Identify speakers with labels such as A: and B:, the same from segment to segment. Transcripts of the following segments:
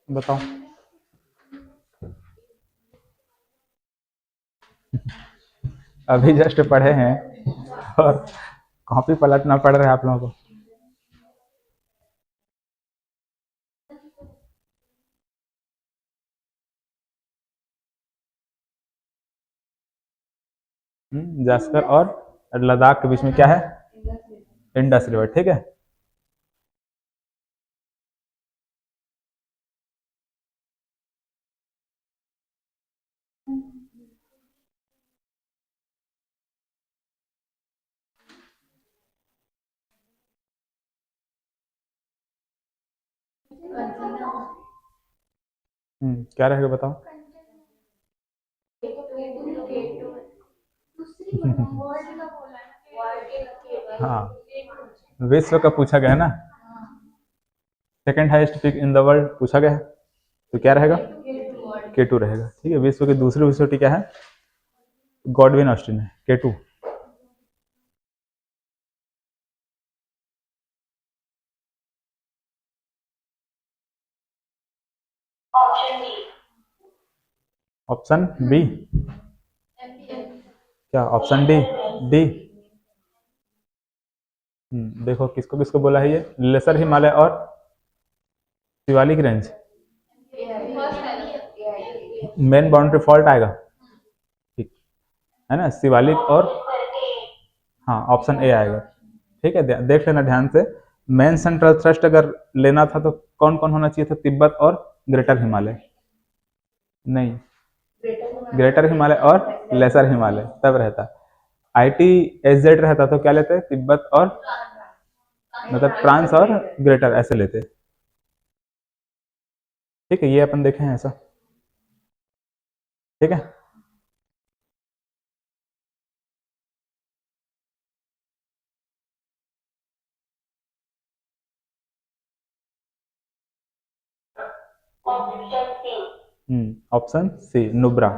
A: बताओ। अभी जस्ट पढ़े हैं और कॉपी पलटना पड़ रहा है आप लोगों को। जास्कर और लद्दाख के बीच में क्या है? इंडस रिवर, ठीक है। क्या रहेगा बताओ। हाँ, विश्व का पूछा गया है ना। Second highest peak in the world पूछा गया है, तो क्या रहेगा? K2 रहेगा, ठीक है। विश्व की दूसरी विश्वटी क्या है? गॉडविन ऑस्टिन है, K2। Option B. क्या ऑप्शन डी? डी। देखो किसको किसको बोला है ये, लेसर हिमालय और Shivalik range. Main boundary fault आएगा, ठीक है ना, शिवालिक और, हाँ ऑप्शन ए आएगा। ठीक है, देख लेना ध्यान से। मेन सेंट्रल थ्रस्ट अगर लेना था तो कौन कौन होना चाहिए था? तिब्बत और ग्रेटर हिमालय। नहीं, ग्रेटर हिमालय और लेसर हिमालय तब रहता। आईटी एसजेड रहता तो क्या लेते? तिब्बत और, मतलब ट्रांस और ग्रेटर ऐसे लेते। ठीक है, ये अपन देखे हैं ऐसा। ठीक है। Option C Nubra.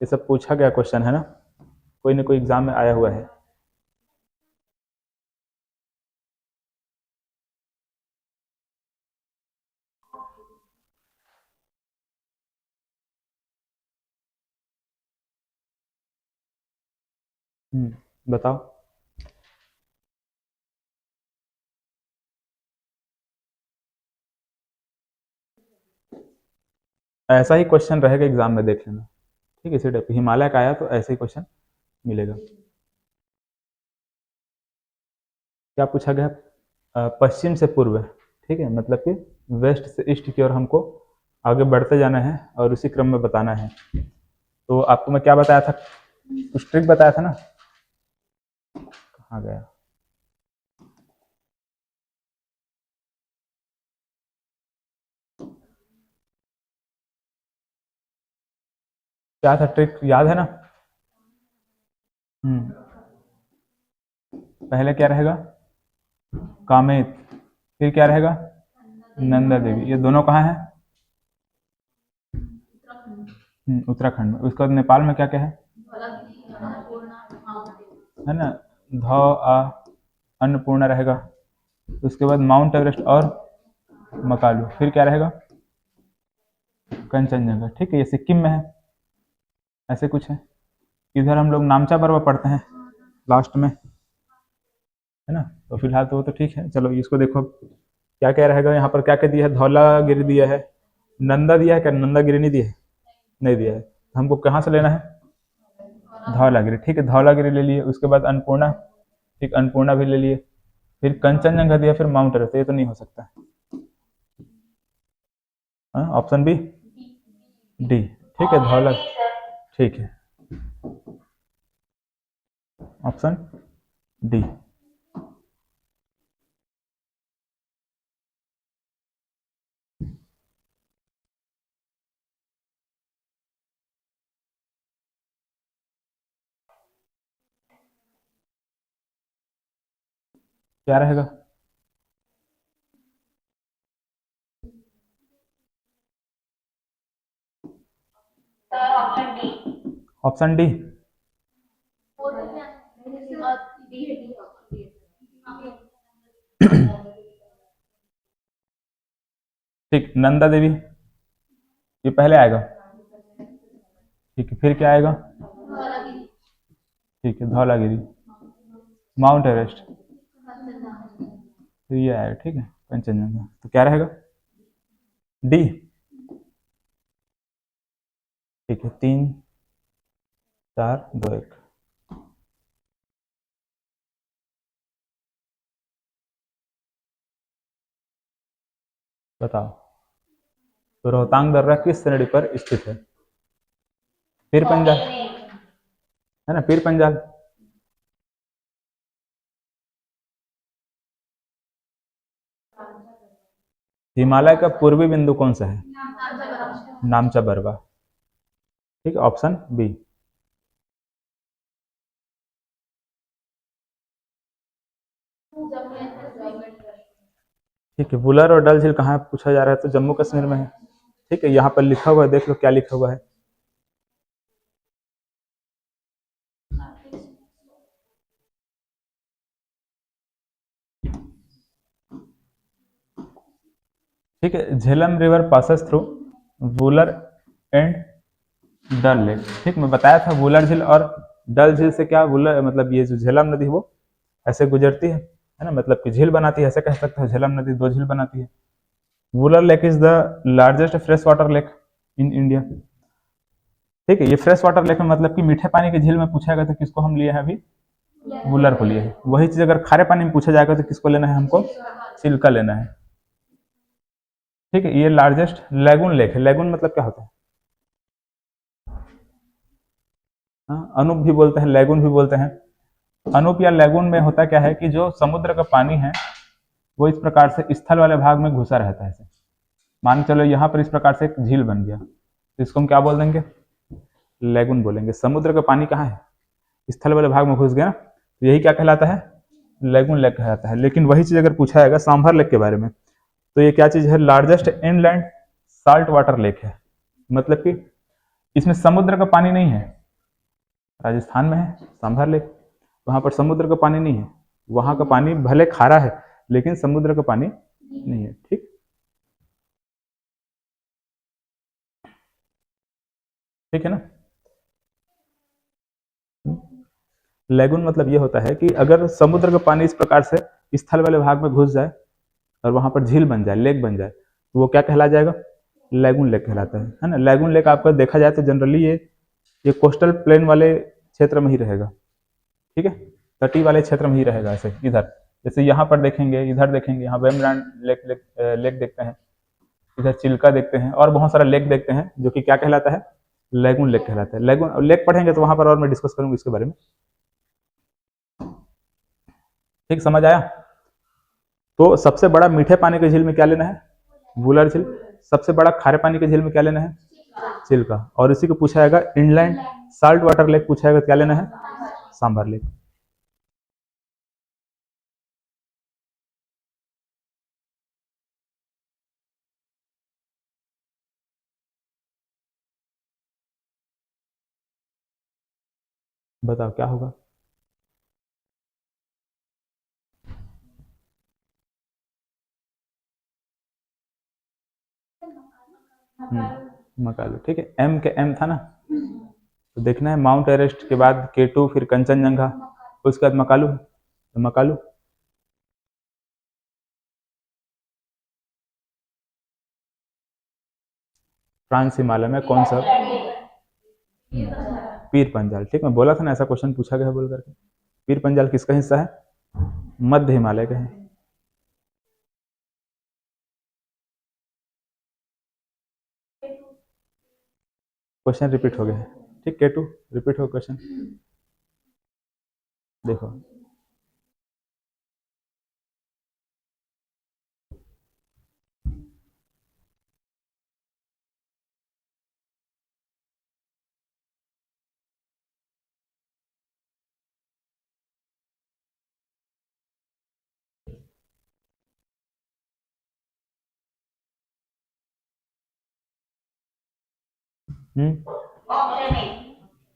A: ये सब पूछा गया क्वेश्चन है ना, कोई ना कोई एग्जाम में आया हुआ है। बताओ। ऐसा ही क्वेश्चन रहेगा एग्जाम में, देख लेना। ठीक है, इसी टाइप हिमालय का आया तो ऐसे ही क्वेश्चन मिलेगा। क्या पूछा गया? पश्चिम से पूर्व। ठीक है, मतलब कि वेस्ट से ईस्ट की ओर हमको आगे बढ़ते जाना है और उसी क्रम में बताना है। तो आपको मैं क्या बताया था, कुछ ट्रिक बताया था ना। कहाँ गया? क्या था ट्रिक, याद है ना? हम्म पहले क्या रहेगा? कामेत। फिर क्या रहेगा? नंदा देवी। ये दोनों कहाँ है? उत्तराखंड में। उसके बाद नेपाल में क्या क्या है ना? ध आ अन्नपूर्णा रहेगा। उसके बाद माउंट एवरेस्ट और मकालू। फिर क्या रहेगा? कंचनजंगा। ठीक है, ये सिक्किम में है। ऐसे कुछ है। इधर हम लोग नामचा पर्वत पढ़ते हैं लास्ट में, है ना। तो फिलहाल तो वो तो ठीक है, चलो इसको देखो क्या क्या रहेगा। यहाँ पर क्या क्या दिया है? धौलागिरी दिया है, नंदा दिया है, क्या नंदागिरी नहीं दिया है? नहीं दिया है। तो हमको कहाँ से लेना है? धौलागिरी। ठीक है, धौलागिरी ले लिए। उसके बाद अन्नपूर्णा, ठीक, अन्नपूर्णा भी ले लिए। फिर कंचनजंगा दिया, फिर माउंट एवरेस्ट। ये तो नहीं हो सकता। Option B, D. ठीक है, धौला। ठीक है, ऑप्शन डी। क्या रहेगा? Option D. ठीक, नंदा देवी ये पहले आएगा। ठीक है, फिर क्या आएगा? ठीक है, धौलागिरी, माउंट एवरेस्ट, तो ये आएगा। ठीक है, कंचनजंगा, तो क्या रहेगा? डी। ठीक है, 3 4 2 1। बताओ, तो रोहतांग दर्रा किस श्रेणी पर स्थित है? पीर पंजाल, है ना, पीर पंजाल। हिमालय का पूर्वी बिंदु कौन सा है? नामचा बरवा। ठीक है, ऑप्शन बी। ठीक है, वुलर और डल झील कहाँ पूछा जा रहा है? तो जम्मू कश्मीर में है। ठीक है, यहाँ पर लिखा हुआ है, देख लो क्या लिखा हुआ है। ठीक है, Jhelum river passes through Wular and Dal lake. ठीक, मैं बताया था वुलर झील और डल झील से क्या, वुलर मतलब ये जो झेलम नदी वो ऐसे गुजरती है ना, मतलब कि झील बनाती है, ऐसे कह सकते हो। झेलम नदी 2 झील बनाती है। Wular lake is the largest fresh water lake in India. ठीक है, ये फ्रेश वाटर लेक में मतलब कि मीठे पानी की झील में पूछा गया तो किसको हम लिए हैं अभी? वुलर को लिए है। वही चीज अगर खारे पानी में पूछा जाएगा तो किसको लेना है हमको? चिल्का लेना है। ठीक है, ये लार्जेस्ट लैगून लेक है। लैगून मतलब क्या होता है? हाँ, अनूप भी बोलते हैं, लैगून भी बोलते हैं। अनूप या लैगून में होता क्या है कि जो समुद्र का पानी है वो इस प्रकार से स्थल वाले भाग में घुसा रहता है। मान के चलो यहाँ पर इस प्रकार से एक झील बन गया, तो इसको हम क्या बोल देंगे? लैगून बोलेंगे। समुद्र का पानी कहाँ है? स्थल वाले भाग में घुस गया, तो यही क्या कहलाता है? लैगून लेक कहलाता है। लेकिन वही चीज अगर पूछा जाएगा सांभर लेक के बारे में, तो ये क्या चीज है? Largest inland salt water lake है। मतलब कि इसमें समुद्र का पानी नहीं है। राजस्थान में है सांभर लेक, वहां पर समुद्र का पानी नहीं है। वहां का पानी भले खारा है लेकिन समुद्र का पानी नहीं है। ठीक, ठीक है ना। लेगुन मतलब ये होता है कि अगर समुद्र का पानी इस प्रकार से स्थल वाले भाग में घुस जाए और वहां पर झील बन जाए, लेक बन जाए, तो वो क्या कहला जाएगा? लैगून लेक कहलाता है ना। लैगून लेक आपका देखा जाए तो जनरली ये कोस्टल प्लेन वाले क्षेत्र में ही रहेगा। ठीक है, तटीय वाले क्षेत्र में ही रहेगा। ऐसे इधर जैसे यहाँ पर देखेंगे, इधर देखेंगे, यहाँ वेमलैंड लेक देखते हैं, इधर चिल्का देखते हैं, और बहुत सारा लेक देखते हैं जो कि क्या कहलाता है? लैगून लेक कहलाता है। लैगून लेक पढ़ेंगे तो वहां पर और मैं डिस्कस करूंगा इसके बारे में। ठीक, समझ आया? तो सबसे बड़ा मीठे पानी की झील में क्या लेना है? वुलर झील। सबसे बड़ा खारे पानी की झील में क्या लेना है? चिल्का। और इसी को पूछा जाएगा इनलैंड साल्ट वाटर लेक पूछा जाएगा, क्या लेना है? सांभर लेक। बताओ क्या होगा? मकालू। ठीक है, एम के एम था ना, तो देखना है माउंट एवरेस्ट के बाद K2, फिर कंचनजंगा, उसके बाद मकालू। तो मकालू। फ्रांस हिमालय में कौन सा? पीर पंजाल। ठीक, मैं बोला था ना ऐसा क्वेश्चन पूछा गया बोल करके। पीर पंजाल किसका हिस्सा है? मध्य हिमालय का है। क्वेश्चन रिपीट हो गया है। ठीक, K2 रिपीट हो क्वेश्चन। देखो,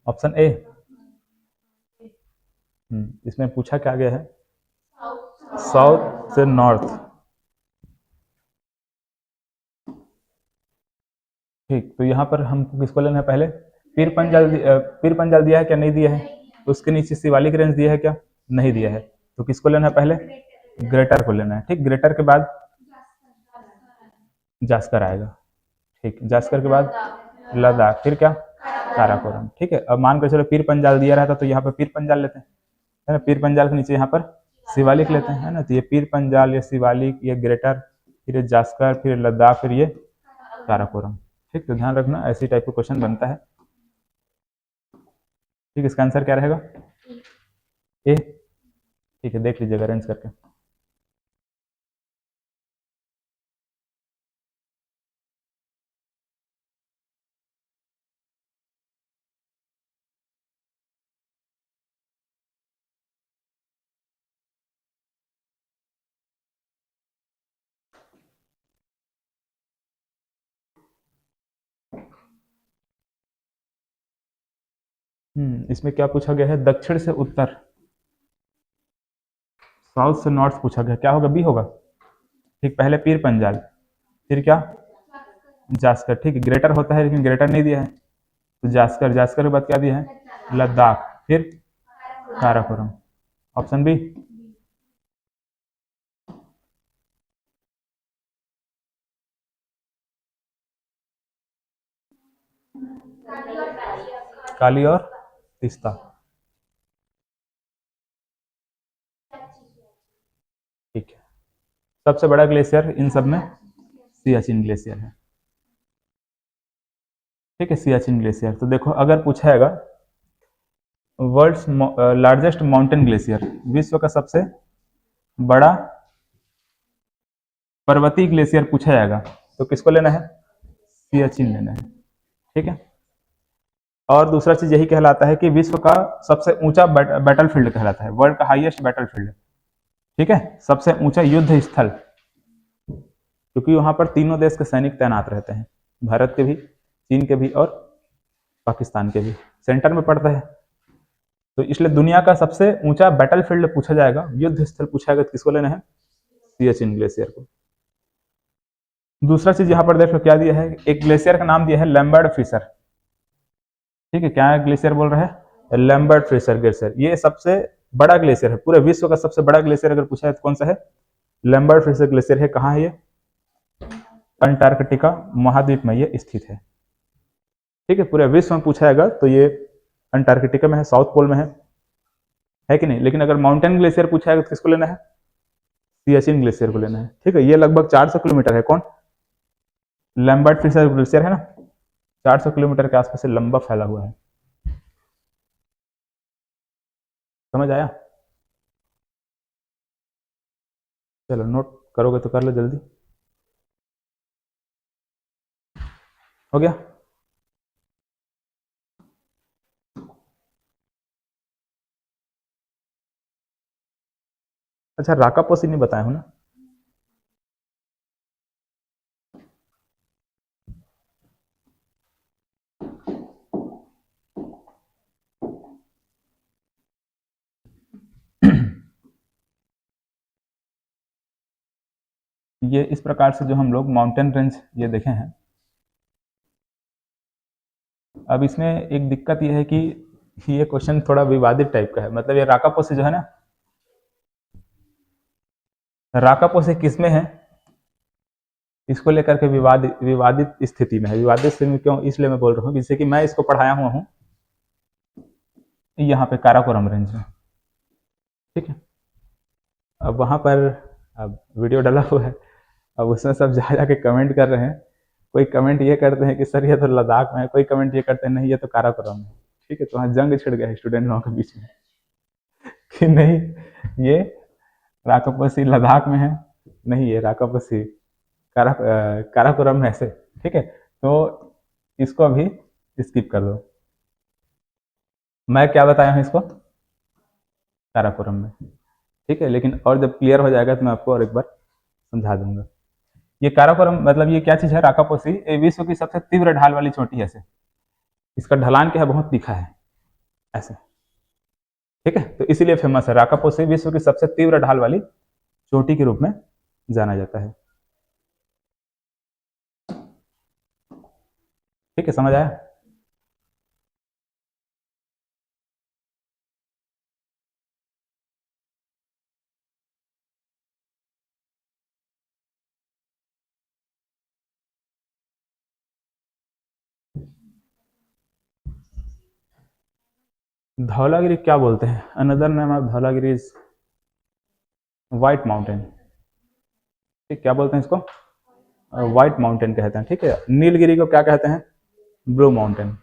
A: ऑप्शन ए। इसमें पूछा क्या गया है? साउथ से नॉर्थ। ठीक, तो यहाँ पर हमको किसको लेना है पहले, पीर पंजाल दिया है क्या, नहीं दिया है, तो उसके नीचे शिवालिक रेंज दिया है क्या, नहीं दिया है, तो किसको लेना है पहले, ग्रेटर को लेना है। ठीक, ग्रेटर के बाद जास्कर आएगा। ठीक, जास्कर के बाद लद्दाख, फिर क्या, काराकोरम। ठीक है, अब मान कर चलो पीर पंजाल दिया रहता तो यहाँ पर पीर पंजाल लेते हैं, है ना, पीर पंजाल के नीचे यहाँ पर शिवालिक लेते हैं, है ना, तो ये पीर पंजाल, ये शिवालिक, ये ग्रेटर, फिर ये जास्कर, फिर लद्दाख, फिर ये काराकोरम। ठीक, तो ध्यान रखना ऐसी टाइप का क्वेश्चन बनता है। ठीक, इसका आंसर क्या रहेगा, ए। ठीक है, देख लीजिएगा अरेंज करके। इसमें क्या पूछा गया है, दक्षिण से उत्तर, साउथ से नॉर्थ पूछा गया, क्या होगा, बी होगा। ठीक, पहले पीर पंजाल, फिर क्या, जास्कर। ठीक है, ग्रेटर होता है लेकिन ग्रेटर नहीं दिया है, तो जास्कर, जास्कर के बाद क्या दिया है, लद्दाख, फिर काराकोरम, ऑप्शन बी। काली और तीस्ता। ठीक है, सबसे बड़ा ग्लेशियर इन सब में सियाचिन ग्लेशियर है। ठीक है, सियाचिन ग्लेशियर। तो देखो अगर पूछा है वर्ल्ड्स लार्जेस्ट माउंटेन ग्लेशियर, विश्व का सबसे बड़ा पर्वतीय ग्लेशियर पूछा जाएगा तो किसको लेना है, सियाचिन लेना है। ठीक है, और दूसरा चीज यही कहलाता है कि विश्व का सबसे ऊंचा बैटल फील्ड कहलाता है, वर्ल्ड का हाईएस्ट बैटल फील्ड। ठीक है, सबसे ऊंचा युद्ध स्थल, क्योंकि वहां पर तीनों देश के सैनिक तैनात रहते हैं, भारत के भी, चीन के भी और पाकिस्तान के भी, सेंटर में पड़ता है, तो इसलिए दुनिया का सबसे ऊंचा बैटल फील्ड पूछा जाएगा, युद्ध स्थल पूछा जाएगा, किसको लेना है, सियाचिन ग्लेशियर को। दूसरा चीज यहाँ पर देखो क्या दिया है, एक ग्लेशियर का नाम दिया है लैम्बर्ट फिशर। ठीक है, क्या ग्लेशियर बोल रहा है, लैम्बर्ट फिशर ग्लेशियर, ये सबसे बड़ा ग्लेशियर है, पूरे विश्व का सबसे बड़ा ग्लेशियर अगर पूछा है तो कौन सा है, लैम्बर्ट फिशर ग्लेशियर है। कहाँ है ये, अंटार्कटिका महाद्वीप में ये स्थित है। ठीक है, पूरे विश्व में पूछा जाएगा तो ये अंटार्कटिका में है, साउथ पोल में है कि नहीं। लेकिन अगर माउंटेन ग्लेशियर पूछा है तो किसको लेना है, सियाचिन ग्लेशियर को लेना है। ठीक है, ये लगभग 400 किलोमीटर है, कौन, लैम्बर्ट फिशर ग्लेशियर है ना, 400 किलोमीटर के आसपास से लंबा फैला हुआ है। समझ आया, चलो नोट करोगे तो कर लो जल्दी, हो गया। अच्छा, राकापोसी नहीं बताया हूं ना, ये इस प्रकार से जो हम लोग माउंटेन रेंज ये देखे हैं, अब इसमें एक दिक्कत ये है कि ये क्वेश्चन थोड़ा विवादित टाइप का है, मतलब ये राकापोसी जो है ना, राकापोसी किस में है, इसको लेकर के विवादित स्थिति में है। विवादित स्थिति में क्यों, इसलिए मैं बोल रहा हूँ, जैसे कि मैं इसको पढ़ाया हुआ हूँ यहाँ पे काराकोरम रेंज में। ठीक है, अब वहाँ पर अब वीडियो डाला हुआ है, अब उसमें सब जा जाके कमेंट कर रहे हैं, कोई कमेंट ये करते हैं कि सर ये तो लद्दाख में है, कोई कमेंट ये करते हैं नहीं ये तो काराकोरम में। ठीक है, तो वहाँ जंग छिड़ गया है स्टूडेंट लोगों के बीच में कि नहीं ये राकापोसी लद्दाख में है, नहीं ये राकापोसी काराकोरम में ऐसे। ठीक है, तो इसको अभी स्किप कर दो, मैं क्या बताया हूँ इसको, काराकोरम में। ठीक है, लेकिन और जब क्लियर हो जाएगा तो मैं आपको और एक बार समझा दूंगा। ये काराकोरम मतलब ये क्या चीज है, राकापोसी विश्व की सबसे तीव्र ढाल वाली चोटी है ऐसे, इसका ढलान क्या है, बहुत तीखा है ऐसे। ठीक है, तो इसीलिए फेमस है, राकापोसी विश्व की सबसे तीव्र ढाल वाली चोटी के रूप में जाना जाता है। ठीक है, समझ आया? धौलागिरी क्या बोलते हैं? Another name of Dhaulagiri is white mountain. ठीक, क्या बोलते हैं इसको? व्हाइट माउंटेन कहते हैं। ठीक है, नीलगिरी को क्या कहते हैं? Blue mountain.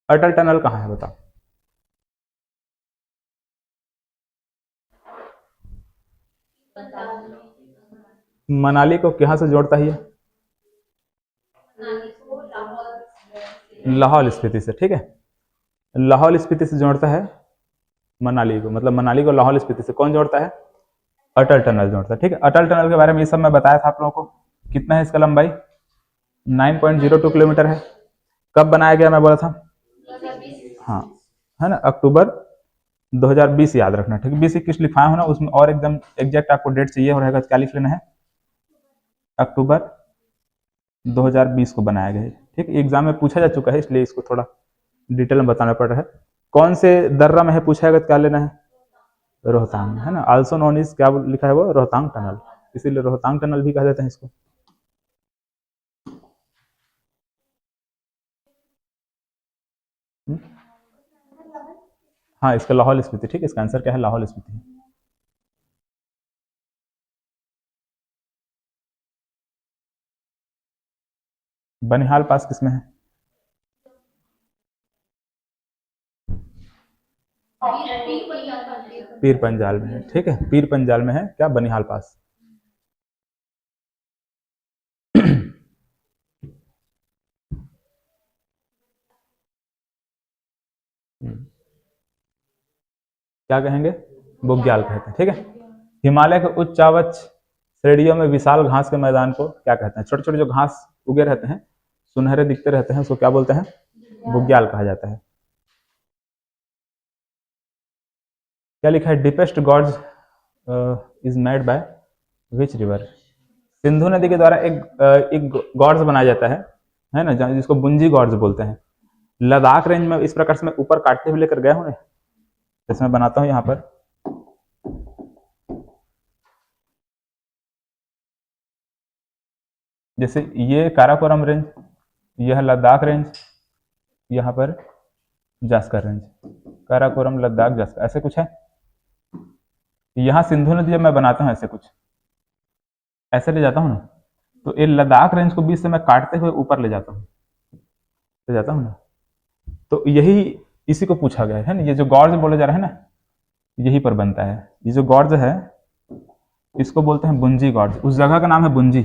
A: अटल टनल कहाँ है बताओ? मनाली को कहाँ से जोड़ता है ये? लाहौल स्पीति से। ठीक है, लाहौल स्पीति से जोड़ता है मनाली को, मतलब मनाली को लाहौल स्पीति से कौन जोड़ता है? अटल टनल जोड़ता है। ठीक है, अटल टनल के बारे में ये सब मैं बताया था आप लोगों को। कितना है इसका लंबाई? 9.02 किलोमीटर है। कब बनाया गया मैं बोला था? हाँ, है ना, अक्टूबर 2020 याद रखना। ठीक है, 20-21 लिखा हो ना उसमें, और एकदम एग्जैक्ट आपको डेट चाहिए हो रहेगा, क्या लिख लेना है? अक्टूबर 2020 को बनाया गया है। ठीक, एग्जाम में पूछा जा चुका है, इसलिए इसको थोड़ा डिटेल में बताना पड़ रहा है। कौन से दर्रा में है पूछा है, क्या लेना है? रोहतांग, है ना। आल्सो नोन इज, क्या लिखा है वो? रोहतांग टनल, इसीलिए रोहतांग टनल भी कह देते हैं इसको। हाँ, इसका लाहौल स्पीति। ठीक है, इसका आंसर क्या है? लाहौल स्पीति। बनिहाल पास किसमें है? पीर पंजाल में है। ठीक है, पीर पंजाल में है क्या? बनिहाल पास। क्या कहेंगे? बुग्याल कहते हैं। ठीक है, हिमालय के उच्चावच श्रेणियों में विशाल घास के मैदान को क्या कहते हैं? छोटे छोटे जो घास उगे रहते हैं, सुनहरे दिखते रहते हैं, उसको क्या बोलते हैं? बुग्याल कहा जाता है। क्या लिखा है? Deepest God's is made by which river? Sindhu नदी के द्वारा एक गॉड्स बनाया जाता है ना, जिसको बुंजी गॉड्स बोलते हैं। लद्दाख रेंज में इस प्रकार से मैं ऊपर काटते हुए लेकर गया हूँ, जैसे मैं बनाता हूँ यहाँ पर। जैसे ये काराकोरम रेंज, यह लद्दाख रेंज, यहाँ पर जास्कर रेंज, काराकोरम लद्दाख जास्कर, ऐसे कुछ है। यहाँ सिंधु नदी जब मैं बनाता हूँ ऐसे कुछ ऐसे ले जाता हूँ ना, तो ये लद्दाख रेंज को बीच से मैं काटते हुए ऊपर ले जाता हूँ ना, तो यही इसी को पूछा गया है ना। ये जो गॉर्ज बोले जा रहे हैं ना, यही पर बनता है। ये जो गॉर्ज है इसको बोलते हैं बुंजी गॉर्ज, उस जगह का नाम है बुंजी।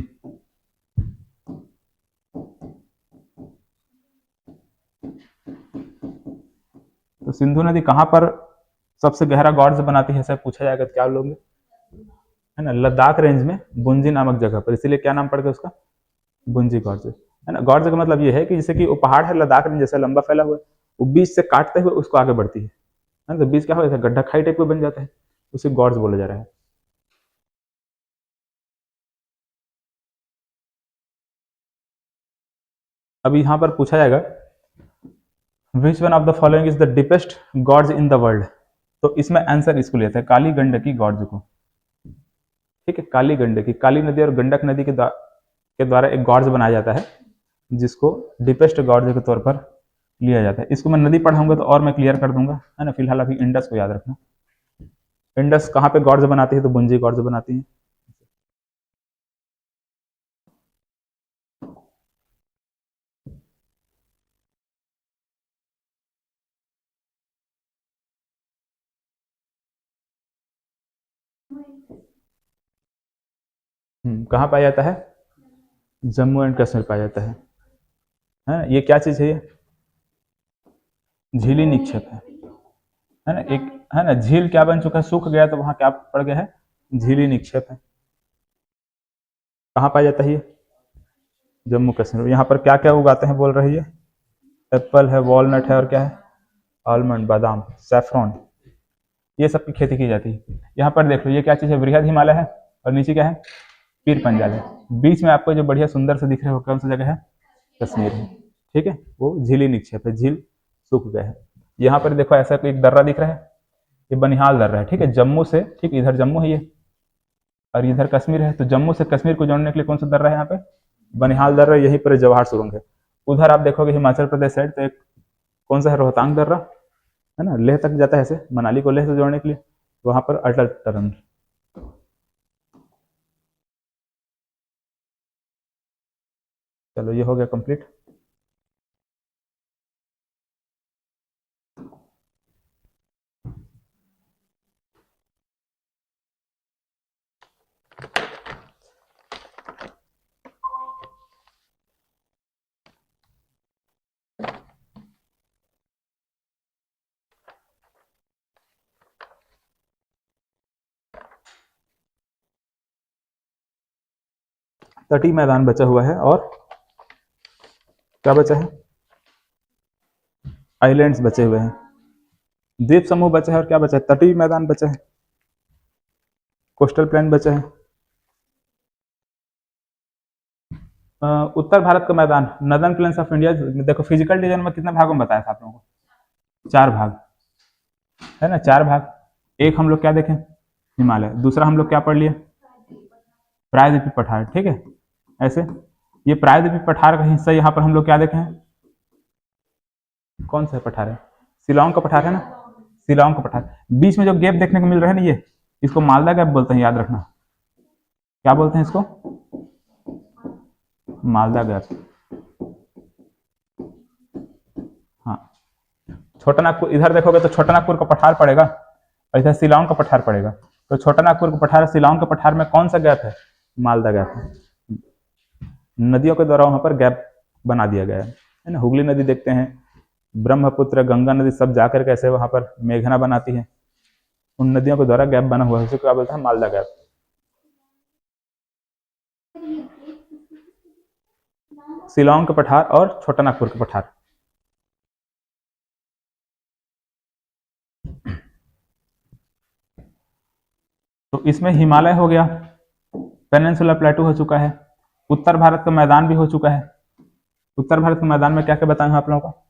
A: तो सिंधु नदी कहाँ पर सबसे गहरा गॉर्ज बनाती है, ऐसा पूछा जाएगा तो क्या लोगे, है ना? लद्दाख रेंज में बुंजी नामक जगह पर, इसीलिए क्या नाम पड़ गया उसका? बुंजी गॉर्ज, है ना। गॉर्ज का मतलब ये है कि जैसे कि वो पहाड़ है लद्दाख रेंज जैसा लंबा फैला हुआ है, वो बीच से काटते हुए उसको आगे बढ़ती है ना, तो बीच क्या हो जाता है? गड्ढा खाई टाइप में बन जाता है, उसे गॉर्ज बोला जा रहा है। अभी यहाँ पर पूछा जाएगा which one of the following is the deepest gorge in the world? तो इसमें आंसर इसको लेते हैं काली गंडकी गॉर्ज को। ठीक है, काली गंडकी, काली नदी और गंडक नदी के द्वारा एक गॉर्ज बनाया जाता है, जिसको डीपेस्ट गॉर्ज के तौर पर लिया जाता है। इसको मैं नदी पढ़ाऊंगा तो और मैं क्लियर कर दूंगा, है ना। फिलहाल अभी इंडस को याद रखना। इंडस कहाँ पे गॉर्ज बनाती है? तो बुंजी गॉर्ज बनाती है। कहाँ पाया जाता है? जम्मू एंड कश्मीर पाया जाता है ना। ये क्या चीज है? ये झीली निक्षेप है ना। एक, है ना, झील क्या बन चुका है? सूख गया तो वहां क्या पड़ गया है? झीली निक्षेप है। कहाँ पाया जाता है ये? जम्मू कश्मीर। यहाँ पर क्या क्या उगाते हैं बोल रही है? एप्पल है, वॉलनट है, और क्या है? आलमंड, बादाम, सैफरॉन, ये सब की खेती की जाती है। यहाँ पर देख लो, ये क्या चीज़ है? वृहद हिमालय है, और नीचे क्या है? पीर पंजाल है। बीच में आपको जो बढ़िया सुंदर से दिख रहे हो कौन सा जगह है? कश्मीर है, ठीक है, वो झीली निक्षेप है, झील सूख गए हैं। यहाँ पर देखो ऐसा एक दर्रा दिख रहा है, ये बनिहाल दर्रा है, ठीक है, जम्मू से, ठीक, इधर जम्मू है ये, और इधर कश्मीर है, तो जम्मू से कश्मीर को जोड़ने के लिए कौन सा दर्रा है यहाँ पे, बनिहाल दर्रा, यहीं पर जवाहर सुरंग है। उधर आप देखोगे हिमाचल प्रदेश साइड तो एक कौन सा है, रोहतांग दर्रा, है ना, लेह तक जाता है, ऐसे मनाली को लेह से जोड़ने के लिए, वहां पर अटल टनल। चलो ये हो गया कंप्लीट। तटीय मैदान बचा हुआ है, और क्या बचा है, आइलैंड्स बचे हुए हैं, द्वीप समूह बचा है, और क्या बचा है, तटीय मैदान बचा है, कोस्टल प्लेन बचा है। उत्तर भारत का मैदान, नदर्न प्लेन्स ऑफ इंडिया, देखो फिजिकल डिजाइन में कितने भागों में बताया था आप लोगों को, 4 भाग, है ना, 4 भाग। एक हम लोग क्या देखें, हिमालय, दूसरा हम लोग क्या पढ़ लिए, प्रायद्वीपीय पठार, ठीक है, ऐसे। ये प्रायद्वीपीय पठार का हिस्सा यहाँ पर हम लोग क्या देखें, कौन सा पठार है, शिलांग का पठार है ना, शिलांग का पठार। बीच में जो गैप देखने को मिल रहा है ना, ये इसको मालदा गैप बोलते हैं, याद रखना, क्या बोलते हैं इसको, मालदा गैप। हाँ, छोटा नागपुर, इधर देखोगे तो छोटा नागपुर का पठार पड़ेगा, और इधर शिलांग का पठार पड़ेगा, तो छोटा नागपुर का पठार, शिलांग का पठार में कौन सा गैप है, मालदा गैप है। नदियों के द्वारा वहां पर गैप बना दिया गया है ना, हुगली नदी देखते हैं, ब्रह्मपुत्र, गंगा नदी सब जाकर कैसे वहां पर मेघना बनाती है, उन नदियों के द्वारा गैप बना हुआ है, उसे क्या बोलते हैं, मालदा गैप। शिलांग का पठार और छोटा नागपुर का पठार। तो इसमें हिमालय हो गया, पेनिनसुलर प्लेटू हो चुका है, उत्तर भारत का मैदान भी हो चुका है। उत्तर भारत के मैदान में क्या क्या बताएं आप लोगों को,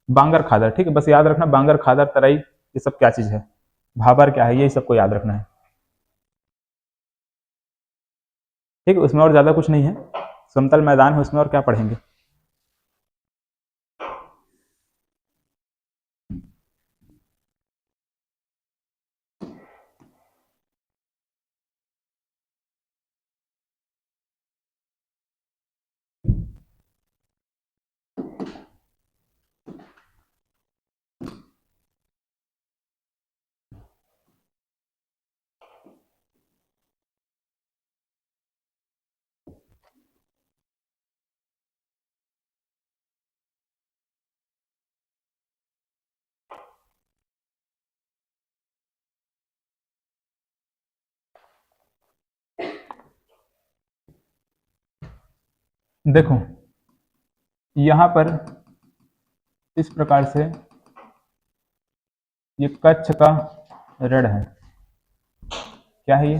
A: बांगर खादर, ठीक है, बस याद रखना बांगर खादर तराई ये सब क्या चीज है, भाबर क्या है, ये सबको याद रखना है, ठीक है, उसमें और ज्यादा कुछ नहीं है, समतल मैदान है उसमें, और क्या पढ़ेंगे। देखो यहां पर इस प्रकार से ये कच्छ का रण है, क्या है ये,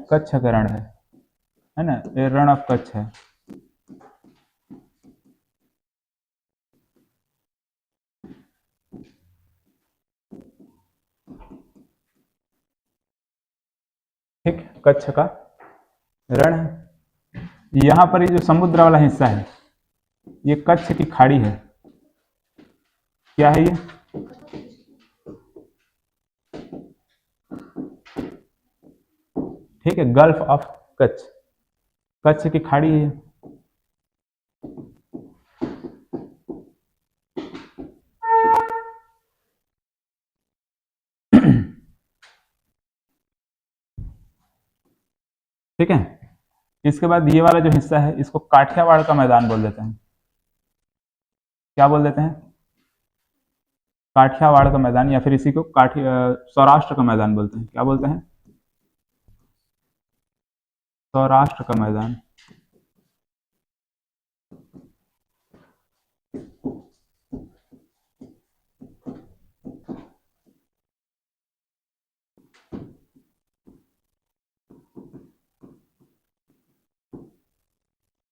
A: कच्छ का रण है ना, ये रण ऑफ कच्छ है। ठीक, कच्छ का रण है। यहाँ पर ये जो समुद्र वाला हिस्सा है, ये कच्छ की खाड़ी है, क्या है ये, ठीक है, गल्फ ऑफ कच्छ, कच्छ की खाड़ी है। ठीक है, इसके बाद ये वाला जो हिस्सा है इसको काठियावाड़ का मैदान बोल देते हैं, क्या बोल देते हैं, काठियावाड़ का मैदान, या फिर इसी को सौराष्ट्र का मैदान बोलते हैं, क्या बोलते हैं, सौराष्ट्र का मैदान।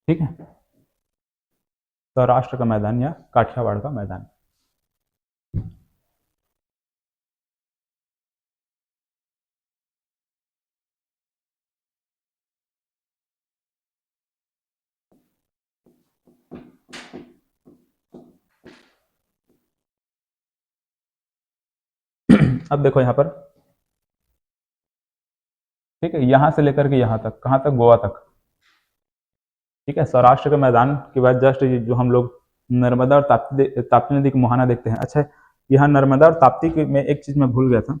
A: ठीक है, सौराष्ट्र का मैदान या काठियावाड़ का मैदान। अब देखो यहाँ पर, ठीक है, यहाँ से लेकर के यहाँ तक, कहाँ तक, गोवा तक, ठीक है। सौराष्ट्र के मैदान के बाद जस्ट ये जो हम लोग नर्मदा और ताप्ती नदी की मुहाना देखते हैं। अच्छा, यहाँ नर्मदा और ताप्ती में एक चीज मैं भूल गया था।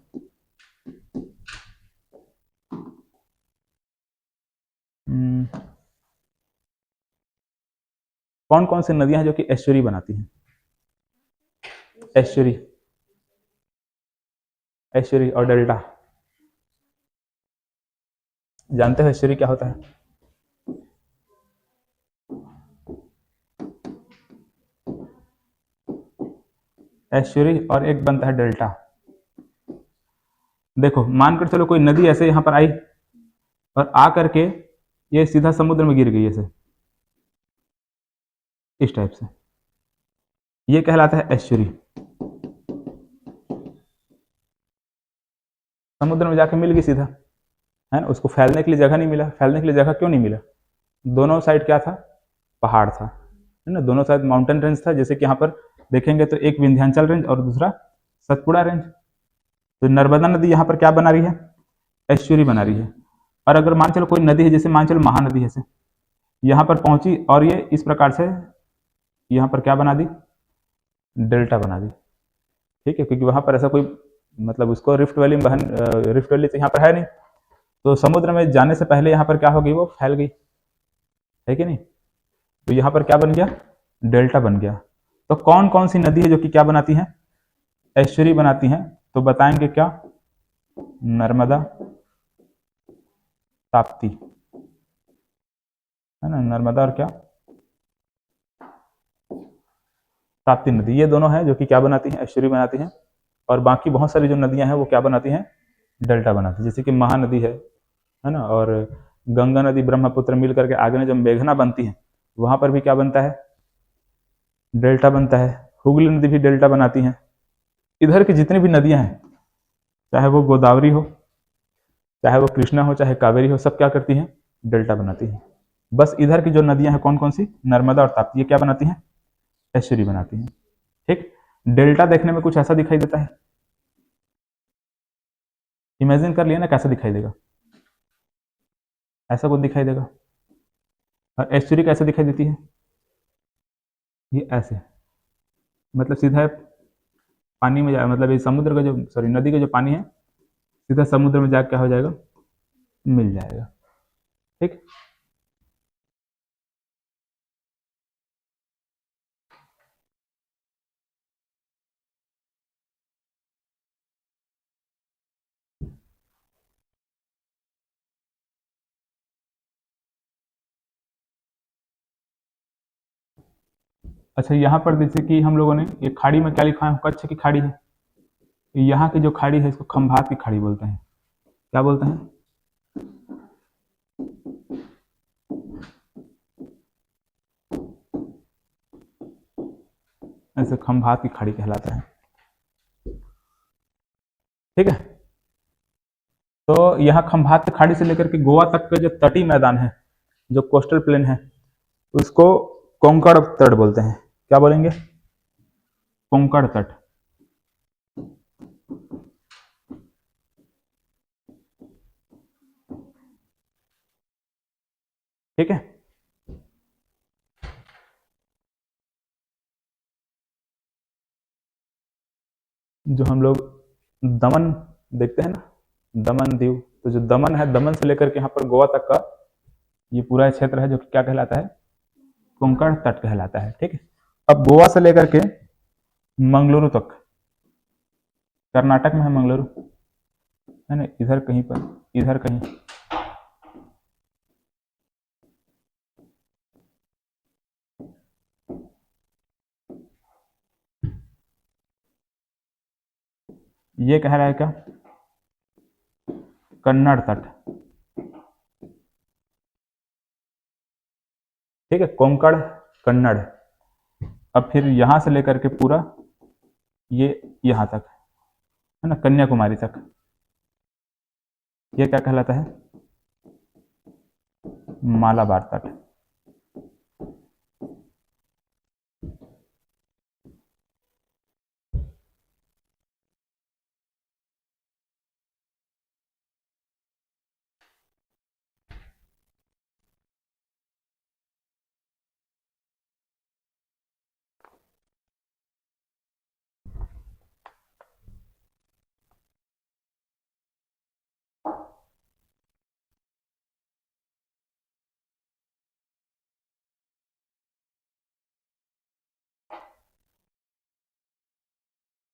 A: कौन कौन सी नदियां हैं जो कि एस्चुरी बनाती हैं? एस्चुरी, एस्चुरी और डेल्टा, जानते हो एस्चुरी क्या होता है? एस्चुरी और एक बनता है डेल्टा। देखो, मानकर चलो कोई नदी ऐसे यहां पर आई और आ करके ये सीधा समुद्र में गिर गई ऐसे, इस टाइप से, ये कहलाता है एस्चुरी। समुद्र में जाके मिल गई सीधा, है ना, उसको फैलने के लिए जगह नहीं मिला। फैलने के लिए जगह क्यों नहीं मिला? दोनों साइड क्या था? पहाड़ था, है ना, दोनों साइड माउंटेन रेंज था। जैसे कि यहाँ पर देखेंगे तो एक विंध्याचल रेंज और दूसरा सतपुड़ा रेंज। तो नर्मदा नदी यहाँ पर क्या बना रही है? एस्चुरी बना रही है। और अगर मान चलो कोई नदी है, जैसे मान चलो महानदी है, यहाँ पर पहुंची और ये इस प्रकार से यहाँ पर क्या बना दी? डेल्टा बना दी, ठीक है, क्योंकि वहां पर ऐसा कोई मतलब उसको रिफ्ट वैली में रिफ्ट वैली तो यहाँ पर है नहीं, तो समुद्र में जाने से पहले यहाँ पर क्या हो गई? वो फैल गई, है कि नहीं? तो यहाँ पर क्या बन गया? डेल्टा बन गया। तो कौन कौन सी नदी है जो कि क्या बनाती हैं? एस्चुरी बनाती हैं। तो बताएंगे क्या? नर्मदा, ताप्ती, है ना, नर्मदा और क्या? ताप्ती नदी, ये दोनों हैं जो कि क्या बनाती हैं? एस्चुरी बनाती हैं। और बाकी बहुत सारी जो नदियां हैं वो क्या बनाती हैं? डेल्टा बनाती है। जैसे कि महानदी है ना, और गंगा नदी ब्रह्मपुत्र मिल करके आगे में जब मेघना बनती है, वहां पर भी क्या बनता है? डेल्टा बनता है। हुगली नदी भी डेल्टा बनाती है। इधर की जितनी भी नदियां हैं, चाहे वो गोदावरी हो, चाहे वो कृष्णा हो, चाहे कावेरी हो, सब क्या करती हैं? डेल्टा बनाती हैं। बस इधर की जो नदियां हैं कौन कौन सी? नर्मदा और ताप्ती, ये क्या बनाती हैं? एस्चुरी बनाती हैं, ठीक। डेल्टा देखने में कुछ ऐसा दिखाई देता है, इमेजिन कर लिया ना कैसा दिखाई देगा? ऐसा कुछ दिखाई देगा। और एस्चुरी कैसे दिखाई देती है? ये ऐसे, मतलब सीधा पानी में जा, मतलब ये समुद्र का जो, सॉरी, नदी का जो पानी है सीधा समुद्र में जाकर क्या हो जाएगा? मिल जाएगा, ठीक। अच्छा, यहाँ पर जैसे कि हम लोगों ने ये खाड़ी में क्या लिखा है? कच्छ की खाड़ी है। यहाँ की जो खाड़ी है इसको खंभात की खाड़ी बोलते हैं। क्या बोलते हैं? ऐसे खंभात की खाड़ी कहलाता है, ठीक है। तो यहाँ खंभात की खाड़ी से लेकर के गोवा तक का जो तटीय मैदान है, जो कोस्टल प्लेन है, उसको कोंकण तट बोलते हैं। क्या बोलेंगे? कोंकण तट, ठीक है। जो हम लोग दमन देखते हैं ना, दमन दीव, तो जो दमन है, दमन से लेकर के यहाँ पर गोवा तक का ये पूरा क्षेत्र है जो कि क्या कहलाता है? कोंकण तट कहलाता है, ठीक है। अब गोवा से लेकर के मंगलुरु तक, कर्नाटक में है मंगलुरु, है ना, इधर कहीं पर, इधर कहीं, ये कह रहा है क्या? कन्नड़ तट, ठीक है, कोंकण, कन्नड़, अब फिर यहाँ से लेकर के पूरा ये यहाँ तक है ना, कन्याकुमारी तक, ये क्या कहलाता है? मालाबार तट।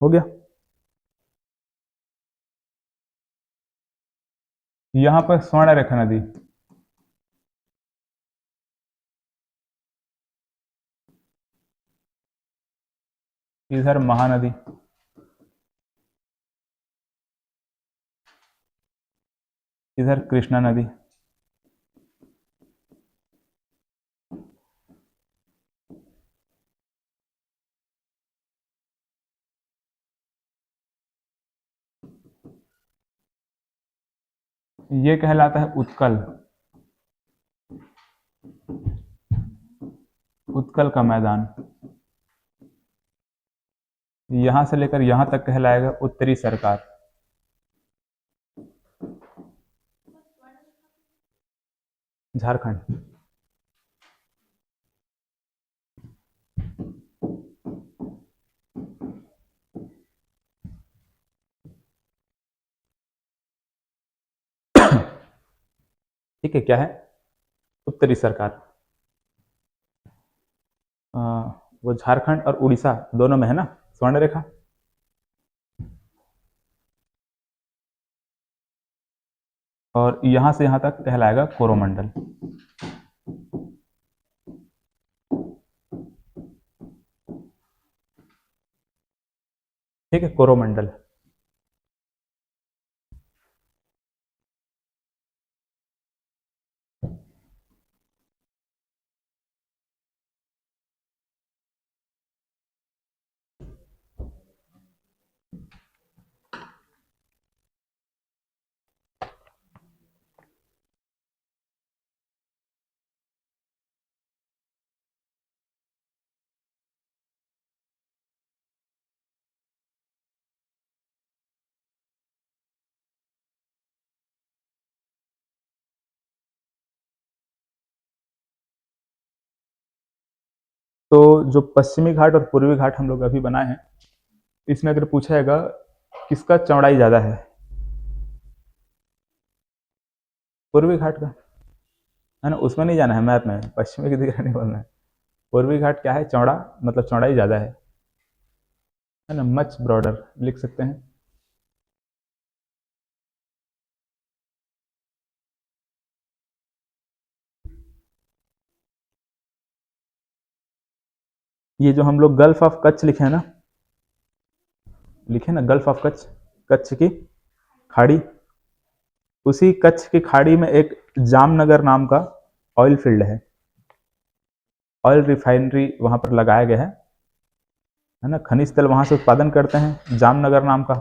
A: हो गया। यहाँ पर स्वर्णरेखा नदी, इधर महानदी, इधर कृष्णा नदी। ये कहलाता है उत्कल, उत्कल का मैदान। यहां से लेकर यहां तक कहलाएगा उत्तरी सरकार। झारखंड। ठीक है, क्या है? उत्तरी सरकार। अ, वो झारखंड और उड़ीसा दोनों में है ना स्वर्ण रेखा। और यहां से यहां तक कहलाएगा कोरोमंडल। ठीक है, कोरोमंडल। तो जो पश्चिमी घाट और पूर्वी घाट हम लोग अभी बनाए हैं, इसमें अगर पूछा जाएगा किसका चौड़ाई ज्यादा है, पूर्वी घाट का, है ना। उसमें नहीं जाना है मैप में, पश्चिमी की दिशा नहीं बोलना है। पूर्वी घाट क्या है? चौड़ा, मतलब चौड़ाई ज्यादा है ना, मच ब्रॉडर लिख सकते हैं। ये जो हम लोग गल्फ ऑफ कच्छ लिखे हैं ना, लिखे ना गल्फ ऑफ कच्छ, कच्छ की खाड़ी, उसी कच्छ की खाड़ी में एक जामनगर नाम का ऑयल फील्ड है, ऑयल रिफाइनरी वहां पर लगाया गया है ना। खनिज तेल वहां से उत्पादन करते हैं, जामनगर नाम का।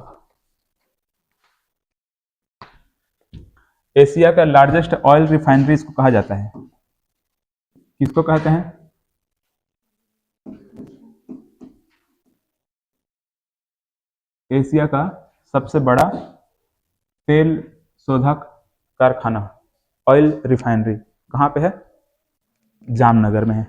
A: एशिया का लार्जेस्ट ऑयल रिफाइनरी इसको कहा जाता है। किसको कहते हैं? एशिया का सबसे बड़ा तेल शोधक कारखाना, ऑयल रिफाइनरी कहाँ पे है? जामनगर में है।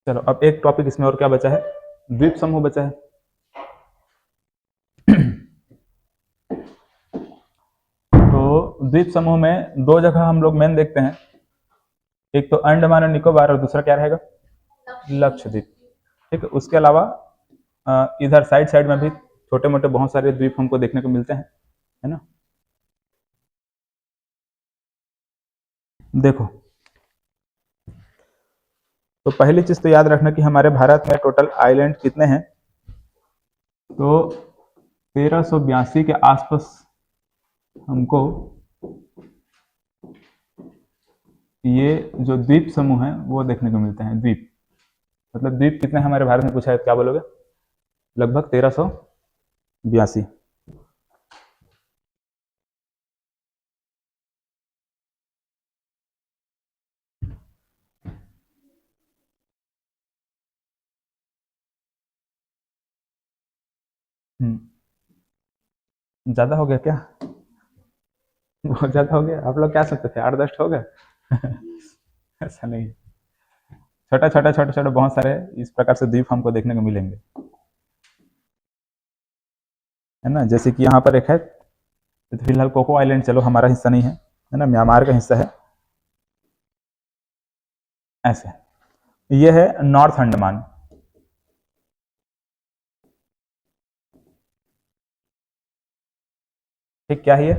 A: चलो अब एक टॉपिक इसमें और क्या बचा है, द्वीप समूह बचा है। तो द्वीप समूह में दो जगह हम लोग मेन देखते हैं, एक तो अंडमान और निकोबार और दूसरा क्या रहेगा, लक्षद्वीप। ठीक है, उसके अलावा इधर साइड साइड में भी छोटे मोटे बहुत सारे द्वीप हमको देखने को मिलते हैं, है ना। देखो, तो पहली चीज तो याद रखना कि हमारे भारत में टोटल आइलैंड कितने हैं, तो 1382 के आसपास हमको ये जो द्वीप समूह है वो देखने को मिलते हैं। द्वीप मतलब द्वीप कितने हमारे भारत में पूछा है, क्या बोलोगे, लगभग 1382। ज्यादा हो गया क्या? बहुत ज्यादा हो गया? आप लोग क्या सोचते थे 8-10 हो गए? ऐसा नहीं, छोटा छोटा छोटे छोटे बहुत सारे इस प्रकार से द्वीप हमको देखने को मिलेंगे, है ना। जैसे कि यहाँ पर एक है, तो फिलहाल कोको आइलैंड चलो हमारा हिस्सा नहीं है ना, म्यांमार का हिस्सा है। ऐसे ये है नॉर्थ अंडमान। ठीक, क्या है ये,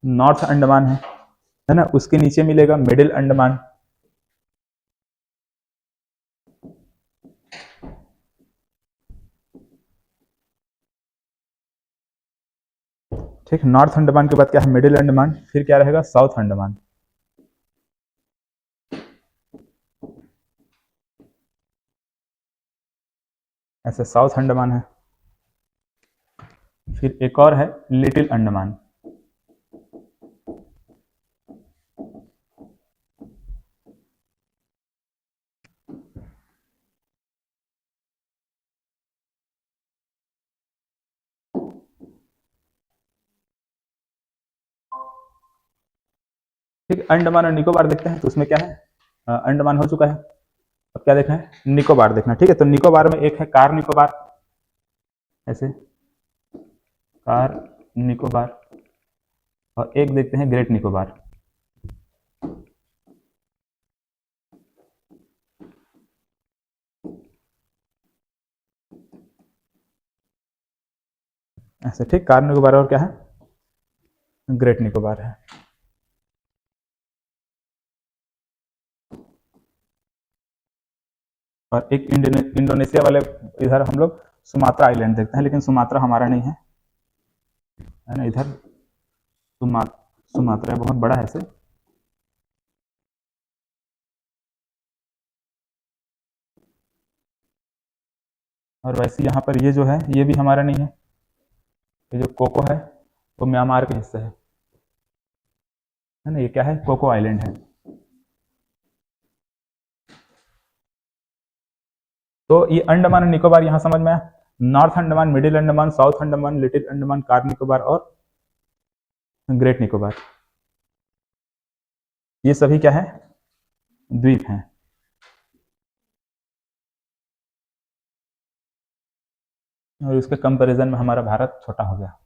A: नॉर्थ अंडमान है ना। उसके नीचे मिलेगा मिडिल अंडमान। ठीक, नॉर्थ अंडमान के बाद क्या है, मिडिल अंडमान, फिर क्या रहेगा, साउथ अंडमान। ऐसे साउथ अंडमान है, फिर एक और है लिटिल अंडमान। ठीक, अंडमान और निकोबार देखते हैं, तो उसमें क्या है, अंडमान हो चुका है, अब क्या देखना है, निकोबार देखना। ठीक है, तो निकोबार में एक है कार निकोबार, ऐसे कार निकोबार, और एक देखते हैं ग्रेट निकोबार। ऐसे, ठीक, कार निकोबार और क्या है, ग्रेट निकोबार है। और एक इंडोनेशिया वाले, इधर हम लोग सुमात्रा आइलैंड देखते हैं, लेकिन सुमात्रा हमारा नहीं है ना। इधर सुमात्रा बहुत बड़ा है ऐसे। और वैसे यहाँ पर ये जो है ये भी हमारा नहीं है, ये जो कोको है वो म्यांमार का हिस्सा है ना। ये क्या है, कोको आइलैंड है। तो ये अंडमान और निकोबार यहाँ समझ में आया, north Andaman, middle Andaman, south Andaman, little Andaman, car Nicobar और ग्रेट निकोबार, ये सभी क्या है, द्वीप हैं। और इसके कंपैरिजन में हमारा भारत छोटा हो गया।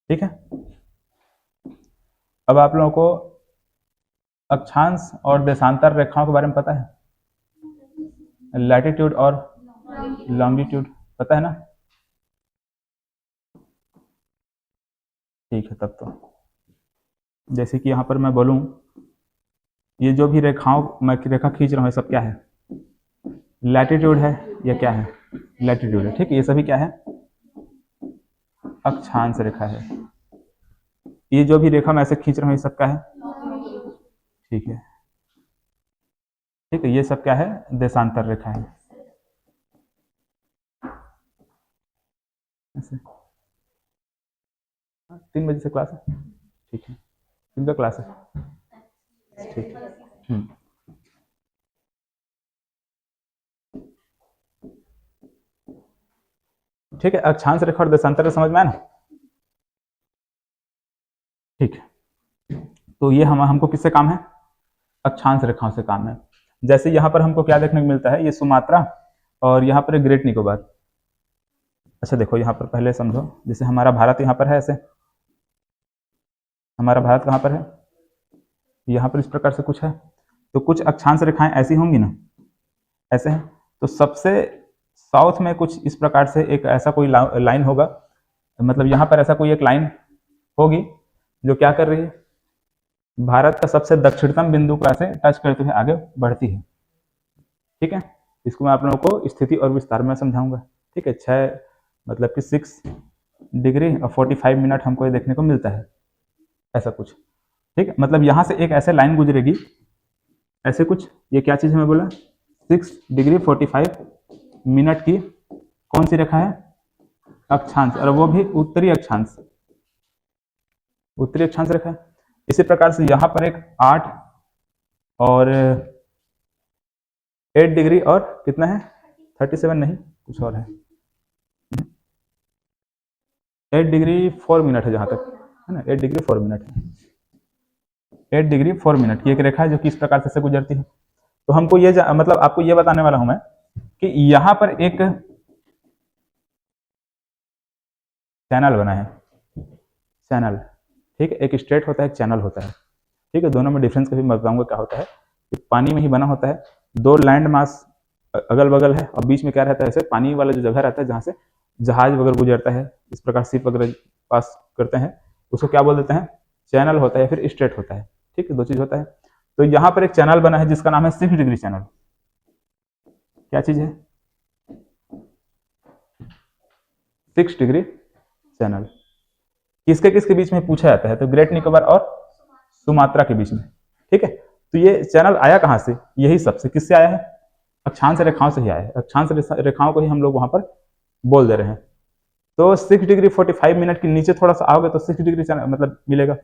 A: ठीक है, अब आप लोगों को अक्षांश और देशांतर रेखाओं के बारे में पता है, लैटिट्यूड और लॉन्गिट्यूड पता है ना। ठीक है, तब तो जैसे कि यहाँ पर मैं बोलूँ, ये जो भी रेखाओं मैं रेखा खींच रहा हूँ सब क्या है, लैटिट्यूड है या क्या है, लैटिट्यूड है। ठीक है, ये सभी क्या है, अक्षांश रेखा है। ये जो भी रेखा मैं ऐसे खींच रहा हूँ ये सब क्या है, ठीक है। ठीक है, ये सब क्या है, देशांतर रेखा है ऐसे। 3 बजे से क्लास है, ठीक है, किनका क्लास है, ठीक है। ठीक है, अक्षांश रेखा और देशांतर समझ में आया ना, ठीक है। तो ये हमको किससे काम है, अक्षांश रेखाओं से काम है। जैसे यहाँ पर हमको क्या देखने को मिलता है, ये सुमात्रा और यहाँ पर ग्रेट निकोबार। अच्छा देखो यहाँ पर पहले समझो, जैसे हमारा भारत यहाँ पर है, ऐसे हमारा भारत कहाँ पर है, यहाँ पर इस प्रकार से कुछ है, तो कुछ अक्षांश रेखाएं ऐसी होंगी ना, ऐसे हैं, तो सबसे साउथ में कुछ इस प्रकार से एक ऐसा कोई लाइन होगा, मतलब यहाँ पर ऐसा कोई एक लाइन होगी जो क्या कर रही है, भारत का सबसे दक्षिणतम बिंदु को ऐसे टच करते हुए आगे बढ़ती है, ठीक है। इसको मैं आप लोगों को स्थिति और विस्तार में समझाऊंगा, ठीक है। 6 मतलब कि 6 डिग्री और 45 मिनट हमको ये देखने को मिलता है, ऐसा कुछ, ठीक है। मतलब यहाँ से एक ऐसे लाइन गुजरेगी, ऐसे कुछ, ये क्या चीज़ हमें बोला, 6 डिग्री 45 मिनट की कौन सी रेखा है, अक्षांश, और वो भी उत्तरी अक्षांश, उत्तरी अक्षांश रेखा है। इसी प्रकार से यहाँ पर एक 8 और 8 डिग्री और कितना है, 37 नहीं, कुछ और है, 8 डिग्री 4 मिनट है जहाँ तक है ना, 8 डिग्री 4 मिनट है, 8 डिग्री 4 मिनट की एक रेखा है जो कि इस प्रकार से गुजरती है। तो हमको ये मतलब आपको ये बताने वाला हूं मैं कि यहाँ पर एक चैनल बना है, चैनल, ठीक है, एक स्ट्रेट होता है, एक चैनल होता है, ठीक है। दोनों में डिफरेंस कभी मैं बताऊंगा क्या होता है, कि पानी में ही बना होता है, 2 लैंड मास अगल बगल है और बीच में क्या रहता है, ऐसे पानी वाला जो जगह रहता है जहाँ से जहाज वगैरह गुजरता है, इस प्रकार शिप वगैरह पास करते हैं, उसको क्या बोल देते हैं, चैनल होता है, फिर स्ट्रेट होता है, ठीक है, 2 चीज होता है। तो यहाँ पर एक चैनल बना है जिसका नाम है 6 डिग्री चैनल। क्या चीज है, 6 डिग्री चैनल। किसके किसके बीच में पूछा जाता है, तो ग्रेट निकोबार और सुमात्रा के बीच में, ठीक है। तो ये चैनल आया कहाँ से, यही सबसे, किससे आया है, अक्षांश रेखाओं से ही आया है, अक्षांश रेखाओं को ही हम लोग वहां पर बोल दे रहे हैं। तो 6 डिग्री 45 मिनट के नीचे थोड़ा सा आओगे तो 6 डिग्री चैनल मतलब मिलेगा,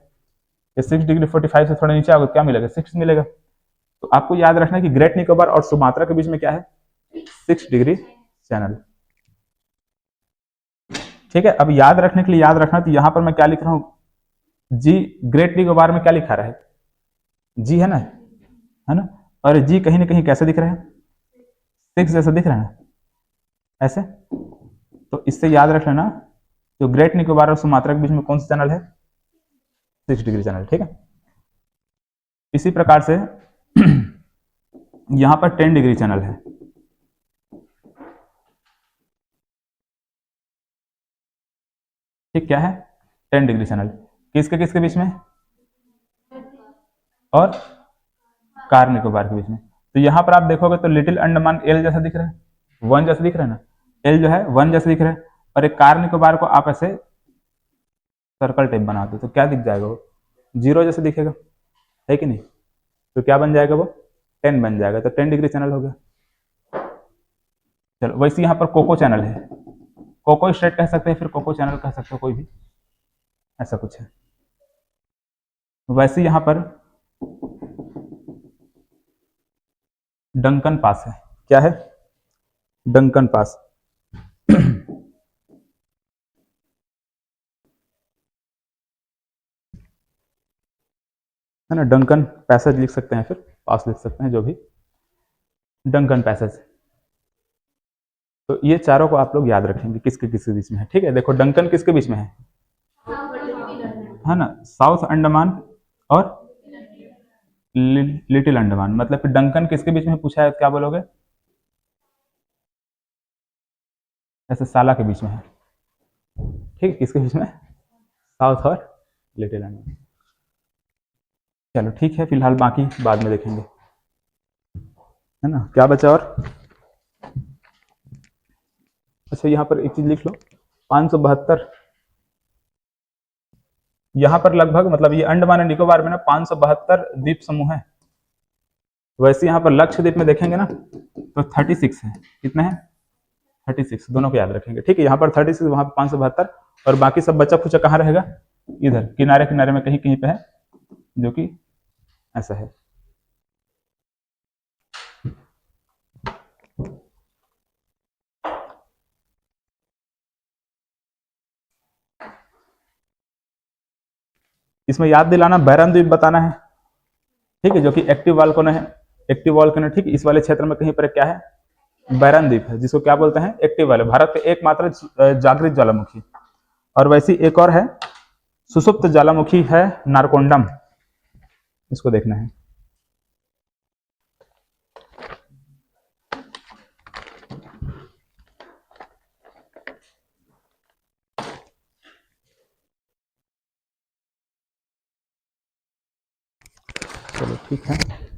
A: 6 डिग्री 45 से थोड़ा नीचे आओगे क्या मिलेगा, 6 मिलेगा। तो आपको याद रखना है कि ग्रेट निकोबार और सुमात्रा के बीच में क्या है, 6 डिग्री चैनल, ठीक है। अब याद रखने के लिए याद रखना, तो यहां पर मैं क्या लिख रहा हूं, जी, ग्रेट निकोबार में क्या लिखा रहा है, जी है ना, और जी कहीं ना कहीं कैसे दिख रहा है, 6 जैसा दिख रहा है ऐसे। तो इससे याद रख लेना, जो ग्रेट निकोबार और सुमात्रा के बीच में कौन सा चैनल है, 6 डिग्री चैनल, ठीक है। इसी प्रकार से यहां पर 10 डिग्री चैनल है, ठीक, क्या है, 10 डिग्री चैनल, किसके किसके बीच में, और कार निकोबार के बीच में। तो यहां पर आप देखोगे तो लिटिल अंडमान एल जैसा दिख रहा है, 1 जैसा दिख रहा है ना, एल जो है 1 जैसा दिख रहा है, और एक कार निकोबार को आप ऐसे सर्कल टाइप बना दो तो क्या दिख जाएगा, वो 0 जैसे दिखेगा, है कि नहीं। तो क्या बन जाएगा, वो 10 बन जाएगा, तो 10 डिग्री चैनल हो गया। चलो, वैसे यहाँ पर कोको चैनल है, कोको स्ट्रेट कह सकते हैं, फिर कोको चैनल कह सकते हो, कोई भी, ऐसा कुछ है। वैसे यहाँ पर डंकन पास है, क्या है, डंकन पास है ना, डंकन पैसेज लिख सकते हैं, फिर पास लिख सकते हैं, जो भी, डंकन पैसेज। तो ये चारों को आप लोग याद रखेंगे किसके किसके बीच में है, ठीक है। देखो डंकन किसके बीच में है ना, साउथ अंडमान और लिटिल अंडमान, मतलब कि डंकन किसके बीच में पूछा है, क्या बोलोगे, ऐसे साला के बीच में है, ठीक है, किसके बीच में, साउथ और लिटिल अंडमान। चलो ठीक है, फिलहाल बाकी बाद में देखेंगे, है ना। क्या बचा और, अच्छा यहाँ पर एक चीज लिख लो, 572, यहाँ पर लगभग, मतलब ये अंडमान एंड निकोबार में ना 572 द्वीप समूह है। वैसे यहाँ पर लक्षद्वीप में देखेंगे ना तो 36 है, कितने हैं, 36, दोनों को याद रखेंगे, ठीक है। यहाँ पर 36, वहां पर 572, और बाकी सब बचा खुचा कहाँ रहेगा, इधर किनारे किनारे में कहीं कहीं पे है, जो कि ऐसा है। इसमें याद दिलाना, बैरन द्वीप बताना है, ठीक है, जो कि एक्टिव वॉल्केनो है, एक्टिव वॉल्केनो, ठीक है। इस वाले क्षेत्र में कहीं पर क्या है, बैरन द्वीप है, जिसको क्या बोलते हैं, एक्टिव वाले, भारत के एकमात्र जागृत ज्वालामुखी। और वैसी एक और है, सुसुप्त ज्वालामुखी है, नारकोंडम, इसको देखना है। चलो ठीक है।